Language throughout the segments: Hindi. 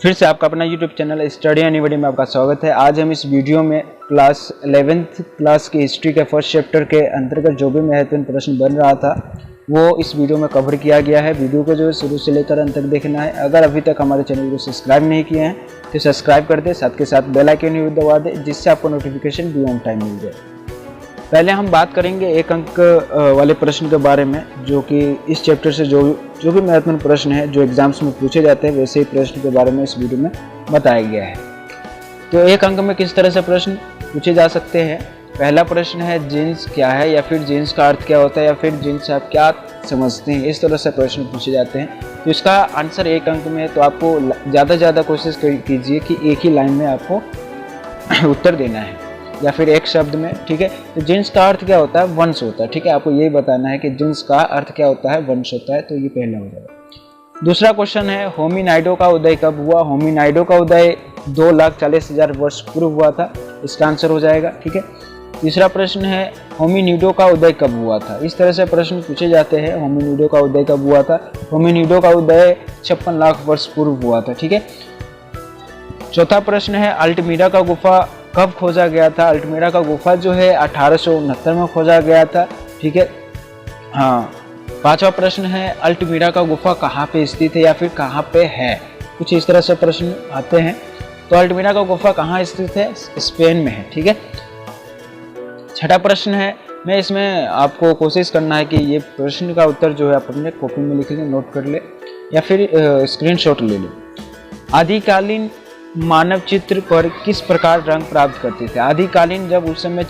फिर से आपका अपना YouTube चैनल स्टडी एनीबॉडी में आपका स्वागत है। आज हम इस वीडियो में क्लास 11th क्लास की हिस्ट्री के फर्स्ट चैप्टर के अंतर्गत जो भी महत्वपूर्ण प्रश्न बन रहा था वो इस वीडियो में कवर किया गया है। वीडियो को जो है शुरू से लेकर अंत तक देखना है। अगर अभी तक हमारे चैनल को सब्सक्राइब नहीं किए हैं तो सब्सक्राइब कर दे, साथ के साथ बेल आइकन भी दबा दे जिससे आपको नोटिफिकेशन भी ऑन टाइम मिल जाए। पहले हम बात करेंगे एक अंक वाले प्रश्न के बारे में, जो कि इस चैप्टर से जो भी महत्वपूर्ण प्रश्न है जो एग्जाम्स में पूछे जाते हैं वैसे ही प्रश्न के बारे में इस वीडियो में बताया गया है। तो एक अंक में किस तरह से प्रश्न पूछे जा सकते हैं। पहला प्रश्न है जीन्स क्या है, या फिर जीन्स का अर्थ क्या होता है, या फिर जीन्स आप क्या समझते हैं। इस तरह से प्रश्न पूछे जाते हैं। तो इसका आंसर एक अंक में है, तो आपको ज़्यादा से ज़्यादा कोशिश कीजिए कि एक ही लाइन में आपको उत्तर देना है या फिर एक शब्द में। ठीक है, तो जीन्स का अर्थ क्या होता है, वंश होता है। ठीक है, आपको यही बताना है कि जीन्स का अर्थ क्या होता है, वंश होता है। तो ये पहला हो जाएगा। दूसरा क्वेश्चन है होमिनाइडो का उदय कब हुआ। होमिनाइडो का उदय 2,40,000 वर्ष पूर्व हुआ था। इसका आंसर हो जाएगा। ठीक है, तीसरा प्रश्न है होमिनिडो का उदय कब हुआ था। इस तरह से प्रश्न पूछे जाते हैं। होमिनिडो का उदय कब हुआ था। होमिनिडो का उदय 56 लाख वर्ष पूर्व हुआ था। ठीक है, चौथा प्रश्न है अल्टमीरा का गुफा कब खोजा गया था। अल्टमीरा का गुफा जो है 1869 में खोजा गया था। ठीक है, हाँ। पांचवा प्रश्न है अल्टमीरा का गुफा कहाँ पे स्थित है या फिर कहाँ पे है। कुछ इस तरह से प्रश्न आते हैं। तो अल्टमीरा का गुफा कहाँ स्थित है, स्पेन में है। ठीक है, छठा प्रश्न है, मैं इसमें आपको कोशिश करना है कि ये प्रश्न का उत्तर जो है आप अपने कॉपी में लिख ले, नोट कर ले या फिर स्क्रीनशॉट ले ले। आदिकालीन मानव चित्र पर किस प्रकार रंग प्राप्त करते थे। आदिकालीन जब उस समय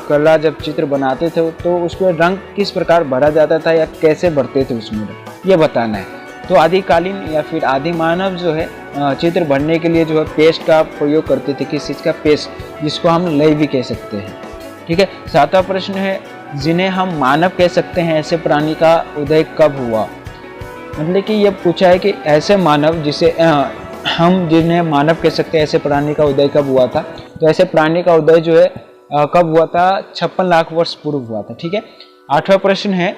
कला जब चित्र बनाते थे तो उस पर रंग किस प्रकार भरा जाता था या कैसे भरते थे उसमें, ये बताना है। तो आदिकालीन या फिर आदि मानव जो है चित्र भरने के लिए जो है पेस्ट का प्रयोग करते थे। किस चीज़ का, पेस्ट, जिसको हम लय भी कह सकते हैं। ठीक है, सातवां प्रश्न है जिन्हें हम मानव कह सकते हैं ऐसे प्राणी का उदय कब हुआ। मतलब कि यह पूछा है कि ऐसे मानव जिसे हम जिन्हें मानव कह सकते हैं ऐसे प्राणी का उदय कब हुआ था। तो ऐसे प्राणी का उदय जो है कब हुआ था, 56 लाख वर्ष पूर्व हुआ था। ठीक है, आठवां प्रश्न है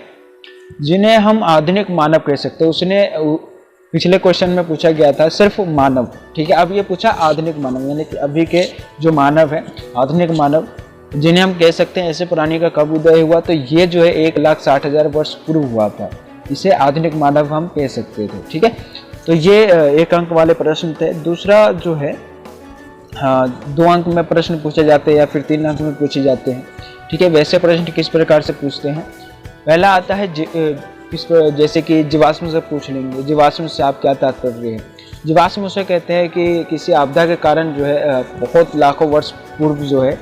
जिन्हें हम आधुनिक मानव कह सकते हैं। उसने पिछले क्वेश्चन में पूछा गया था सिर्फ मानव। ठीक है, अब ये पूछा आधुनिक मानव, यानी कि अभी के जो मानव है आधुनिक मानव जिन्हें हम कह सकते हैं ऐसे प्राणी का कब उदय हुआ। तो ये जो है 1,60,000 वर्ष पूर्व हुआ था। इसे आधुनिक मानव हम कह सकते थे। ठीक है, तो ये एक अंक वाले प्रश्न थे। दूसरा जो है 2 अंक में प्रश्न पूछे जाते हैं या फिर 3 अंक में पूछे जाते हैं। ठीक है, वैसे प्रश्न किस प्रकार से पूछते हैं। पहला आता है जैसे कि जीवाश्म से पूछ लेंगे। जीवाश्म से आप क्या तात्पर्य है। जीवाश्म से कहते हैं कि किसी आपदा के कारण जो है बहुत लाखों वर्ष पूर्व जो है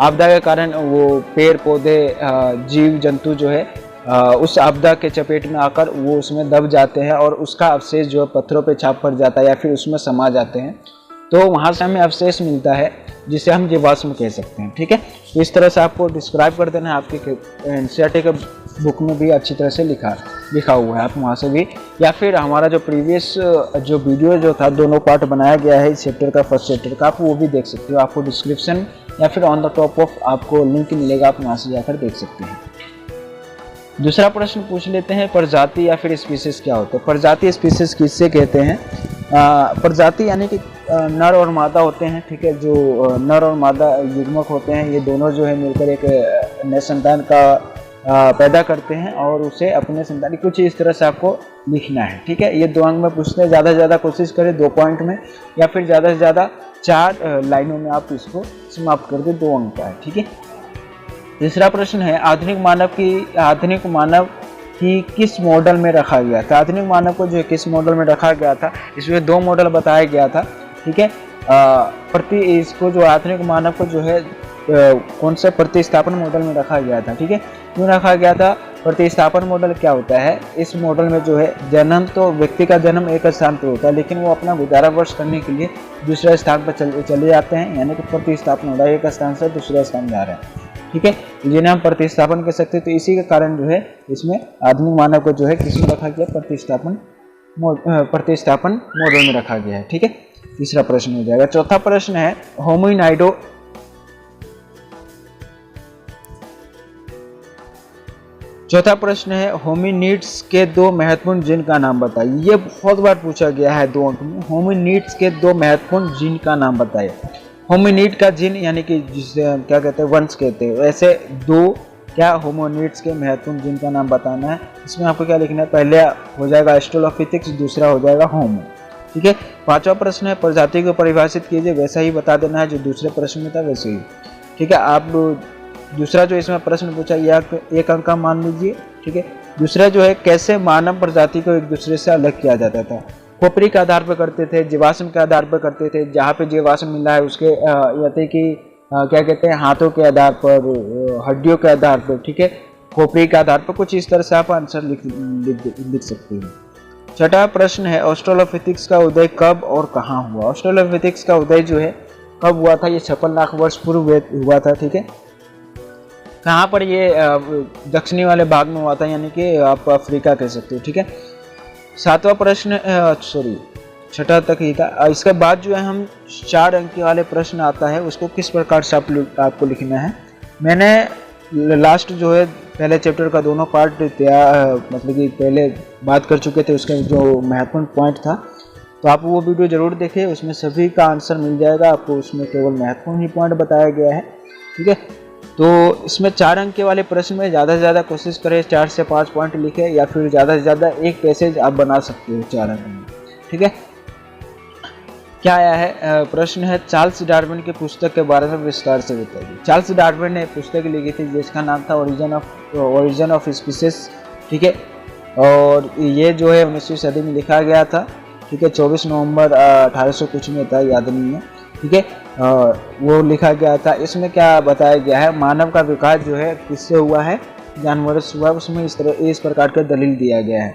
आपदा के कारण वो पेड़ पौधे जीव जंतु जो है उस आपदा के चपेट में आकर वो उसमें दब जाते हैं और उसका अवशेष जो है पत्थरों पे छाप पड़ जाता है या फिर उसमें समा जाते हैं। तो वहाँ से हमें अवशेष मिलता है जिसे हम जीवाश्म कह सकते हैं। ठीक है, तो इस तरह से आपको डिस्क्राइब कर देना है। आपके एनसीईआरटी के बुक में भी अच्छी तरह से लिखा हुआ है, आप वहाँ से भी, या फिर हमारा जो प्रीवियस जो वीडियो जो था 2 पार्ट बनाया गया है इस चैप्टर का, फर्स्ट चैप्टर का, आप वो भी देख सकते हो। आपको डिस्क्रिप्शन या फिर ऑन द टॉप ऑफ आपको लिंक मिलेगा, आप वहाँ से जाकर देख सकते हैं। दूसरा प्रश्न पूछ लेते हैं प्रजाति या फिर स्पीसीज क्या होता है। प्रजाति स्पीसीज किससे कहते हैं। प्रजाति यानी कि नर और मादा होते हैं। ठीक है, जो नर और मादा युग्मक होते हैं ये दोनों जो है मिलकर एक नए संतान का पैदा करते हैं और उसे अपने संतान, कुछ इस तरह से आपको लिखना है। ठीक है, ये 2 अंक में पूछते हैं। ज़्यादा से ज़्यादा कोशिश करें 2 पॉइंट में या फिर ज़्यादा से ज़्यादा 4 लाइनों में आप इसको समाप्त कर दें। 2 अंक का है। ठीक है, तीसरा प्रश्न है आधुनिक मानव की किस मॉडल में रखा गया था। आधुनिक मानव को जो है किस मॉडल में रखा गया था, इसमें 2 मॉडल बताया गया था। ठीक है, इसको जो आधुनिक मानव को जो है कौन से प्रतिस्थापन मॉडल में रखा गया था। ठीक है, क्यों रखा गया था। प्रतिस्थापन मॉडल क्या होता है, इस मॉडल में जो है जन्म तो व्यक्ति का जन्म एक स्थान पर होता है लेकिन वो अपना गुजारा वर्ष करने के लिए दूसरे स्थान पर चले जाते हैं, यानी कि प्रतिस्थापन हो रहा है, एक स्थान से दूसरे स्थान जा रहे हैं। ठीक है, जिन्हें हम प्रतिस्थापन कह सकते हैं। तो इसी के कारण जो है इसमें आधुनिक मानव को जो है किसमें रखा गया, प्रतिस्थापन मॉडल में रखा गया है। ठीक है, तीसरा प्रश्न हो जाएगा। चौथा प्रश्न है होमिनाइडो चौथा प्रश्न है होमिनिड्स के दो महत्वपूर्ण जीन का नाम बताइए। ये बहुत बार पूछा गया है 2 अंक में। होमिनिड्स के दो महत्वपूर्ण जीन का नाम बताइए। होमिनिड का जीन यानी कि जिसे हम क्या कहते हैं, वंश कहते हैं, वैसे 2 क्या होमिनिड्स के महत्वपूर्ण जीन का नाम बताना है। इसमें आपको क्या लिखना है, पहले हो जाएगा ऑस्ट्रेलोपिथेक्स, दूसरा हो जाएगा होमो। ठीक है। 5वां प्रश्न है प्रजाति को परिभाषित कीजिए। वैसा ही बता देना है जो दूसरे प्रश्न में था वैसे ही। ठीक है। आप दूसरा जो इसमें प्रश्न पूछा यह 1 अंक का मान लीजिए। ठीक है। दूसरा जो है कैसे मानव प्रजाति को एक दूसरे से अलग किया जाता था। खोपड़ी के आधार पर करते थे, जीवाश्म के आधार पर करते थे, जहाँ पे जीवाश्म मिला है उसके यानी कि क्या कहते हैं, हाथों के आधार पर, हड्डियों के आधार पर। ठीक है। खोपड़ी के आधार पर, कुछ इस तरह से आप आंसर लिख सकते हैं। 6वां प्रश्न है ऑस्ट्रेलोपिथेक्स का उदय कब और कहाँ हुआ। ऑस्ट्रेलोपिथेक्स का उदय जो है कब हुआ था, ये 56 लाख वर्ष पूर्व हुआ था। ठीक है। कहाँ पर, ये दक्षिणी वाले भाग में हुआ था, यानी कि आप अफ्रीका कह सकते हो। ठीक है। 7वां प्रश्न, छठा तक ही था। इसके बाद जो है हम 4 अंक वाले प्रश्न आता है, उसको किस प्रकार से आपको लिखना है। मैंने लास्ट जो है पहले चैप्टर का दोनों पार्ट मतलब कि पहले बात कर चुके थे, उसके जो महत्वपूर्ण पॉइंट था, तो आप वो वीडियो जरूर देखें, उसमें सभी का आंसर मिल जाएगा आपको। उसमें केवल महत्वपूर्ण ही पॉइंट बताया गया है। ठीक है। तो इसमें 4 अंक के वाले प्रश्न में ज़्यादा से ज़्यादा कोशिश करें 4 से 5 पॉइंट लिखें, या फिर ज़्यादा से ज़्यादा एक पैसेज आप बना सकते हो 4 अंक में। ठीक है। क्या आया है, प्रश्न है चार्ल्स डार्विन की पुस्तक के बारे में विस्तार से बताइए। चार्ल्स डार्विन ने पुस्तक लिखी थी जिसका नाम था ओरिजिन ऑफ स्पीसीज। ठीक है। और ये जो है 19वीं सदी में लिखा गया था। ठीक है। 24 नवंबर 1800 कुछ में था, याद नहीं है। ठीक है। वो लिखा गया था। इसमें क्या बताया गया है, मानव का विकास जो है किससे हुआ है, जानवरों से हुआ है। उसमें इस प्रकार का दलील दिया गया है।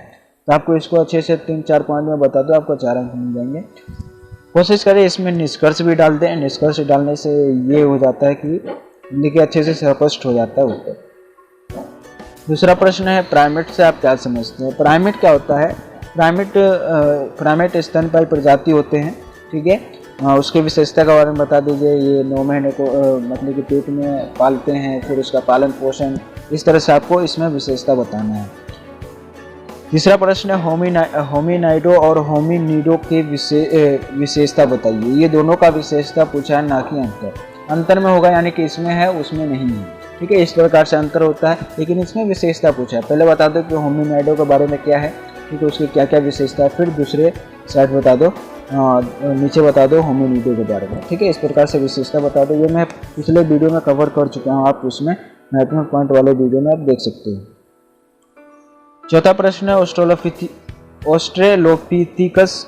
तो आपको इसको अच्छे से 3-4 पॉइंट में बता दो, आपको 4 अंक मिल जाएंगे। कोशिश करें इसमें निष्कर्ष भी डाल दें। निष्कर्ष डालने से ये हो जाता है कि लिखे अच्छे से स्पष्ट हो जाता है उत्तर। दूसरा प्रश्न है प्राइमेट से आप क्या समझते हैं। प्राइमेट क्या होता है, प्राइमेट स्तनपायी प्रजाति होते हैं। ठीक है। उसकी विशेषता के बारे में बता दीजिए। ये 9 महीने को मतलब कि पेट में पालते हैं, फिर उसका पालन पोषण, इस तरह से आपको इसमें विशेषता बताना है। तीसरा प्रश्न है होमिनाइडो और होमिनिडो की विशेषता बताइए। ये दोनों का विशेषता पूछा है, ना कि अंतर में होगा, यानी कि इसमें है उसमें नहीं है। ठीक है। इस प्रकार से अंतर होता है, लेकिन इसमें विशेषता पूछा है। पहले बता दो कि होमिनाइडो के बारे में क्या है, ठीक है, उसकी क्या क्या विशेषता है, फिर दूसरे साइड बता दो, नीचे बता दो होमिनिडो के बारे में। ठीक है। इस प्रकार से विशेषता बता दो। ये मैं पिछले वीडियो में कवर कर चुका हूँ, आप उसमें महत्वपूर्ण पॉइंट वाले वीडियो में आप देख सकते हो। चौथा प्रश्न है ऑस्ट्रेलोपिथिकस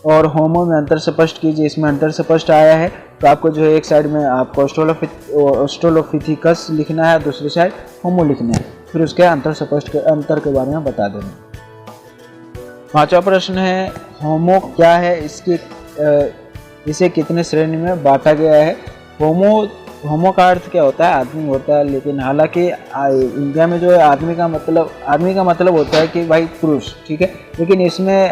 और होमो में अंतर स्पष्ट कीजिए। इसमें अंतर स्पष्ट आया है, तो आपको जो है एक साइड में आपको ऑस्ट्रेलोपिथिकस लिखना है, दूसरी साइड होमो लिखना है, फिर उसके अंतर के बारे में बता देना। 5वां प्रश्न है होमो क्या है, इसे कितने श्रेणी में बांटा गया है। होमो का अर्थ क्या होता है, आदमी होता है, लेकिन हालांकि इंडिया में जो है आदमी का मतलब होता है कि भाई पुरुष। ठीक है। लेकिन इसमें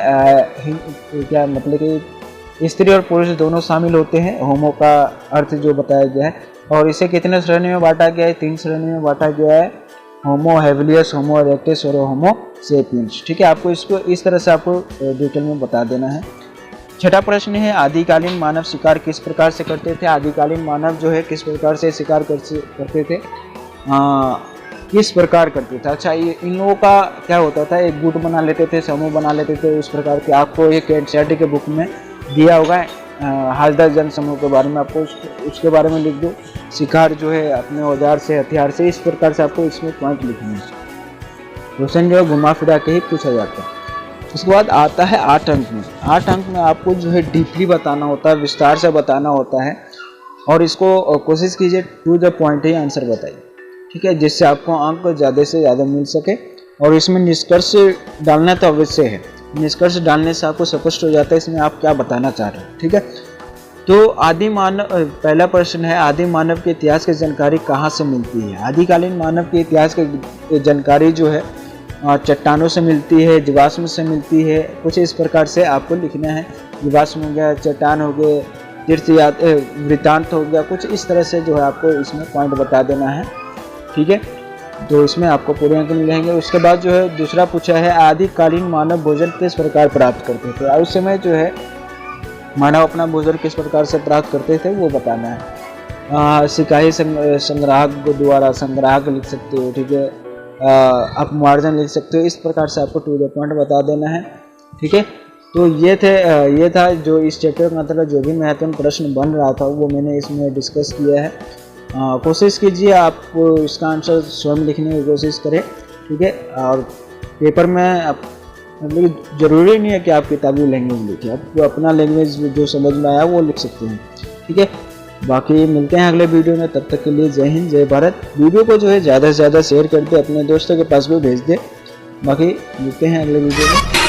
क्या मतलब कि स्त्री और पुरुष दोनों शामिल होते हैं। होमो का अर्थ जो बताया गया है, और इसे कितने श्रेणी में बांटा गया है, 3 श्रेणी में बांटा गया है, होमो हेविलियस, होमो इरेक्टस और होमो सेपियंस। ठीक है। आपको इसको इस तरह से आपको डिटेल में बता देना है। 6वां प्रश्न है आदिकालीन मानव शिकार किस प्रकार से करते थे। आदिकालीन मानव जो है किस प्रकार से शिकार करते थे, किस प्रकार करते थे। अच्छा, ये इन लोगों का क्या होता था, एक गुट बना लेते थे, समूह बना लेते थे, उस प्रकार के आपको एक एनसीईआरटी के बुक में दिया होगा हाजदा जन समूह के बारे में, आपको उसके बारे में लिख दो। शिकार जो है अपने औजार से, हथियार से, इस प्रकार से आपको इसमें पॉइंट लिखना है। क्वेश्चन जो है घुमा फिरा के ही पूछा जाता है। उसके बाद आता है 8 अंक में। 8 अंक में आपको जो है डीपली बताना होता है, विस्तार से बताना होता है, और इसको कोशिश कीजिए टू द पॉइंट ही आंसर बताइए। ठीक है। जिससे आपको अंक ज़्यादा से ज़्यादा मिल सके। और इसमें निष्कर्ष डालना तो अवश्य है। निष्कर्ष डालने से आपको स्पष्ट हो जाता है इसमें आप क्या बताना चाह रहे हैं। ठीक है। तो आदि मानव, पहला प्रश्न है आदि मानव के इतिहास की जानकारी कहाँ से मिलती है। आदिकालीन मानव के इतिहास की जानकारी जो है चट्टानों से मिलती है, जीवाश्म से मिलती है। कुछ इस प्रकार से आपको लिखना है। जीवाश्म हो गया, चट्टान हो गए, वृत्तांत हो गया, कुछ इस तरह से जो है आपको इसमें पॉइंट बता देना है। ठीक है। तो इसमें आपको पूरे अंक मिलेंगे। उसके बाद जो है दूसरा पूछा है, आदिकालीन मानव भोजन किस प्रकार प्राप्त करते थे। उस समय जो है मानव अपना भोजन किस प्रकार से प्राप्त करते थे वो बताना है। सिकाही संग्राहक द्वारा, संग्राहक लिख सकते हो, ठीक है, अपमार्जन लिख सकते हो। इस प्रकार से आपको टू द पॉइंट बता देना है, ठीक है। तो ये था जो इस चैप्टर के अंतर्गत जो भी महत्वपूर्ण प्रश्न बन रहा था वो मैंने इसमें डिस्कस किया है। कोशिश कीजिए आप इसका आंसर स्वयं लिखने की कोशिश करें, ठीक है। और पेपर में मतलब ज़रूरी नहीं है कि आप किताबी लैंग्वेज लिखें, आप अपना लैंग्वेज जो समझ में आया वो लिख सकते हैं, ठीक है। बाकी मिलते हैं अगले वीडियो में, तब तक के लिए जय हिंद जय भारत। वीडियो को जो है ज़्यादा से ज़्यादा शेयर कर दे, अपने दोस्तों के पास भी भेज दे। बाकी मिलते हैं अगले वीडियो में।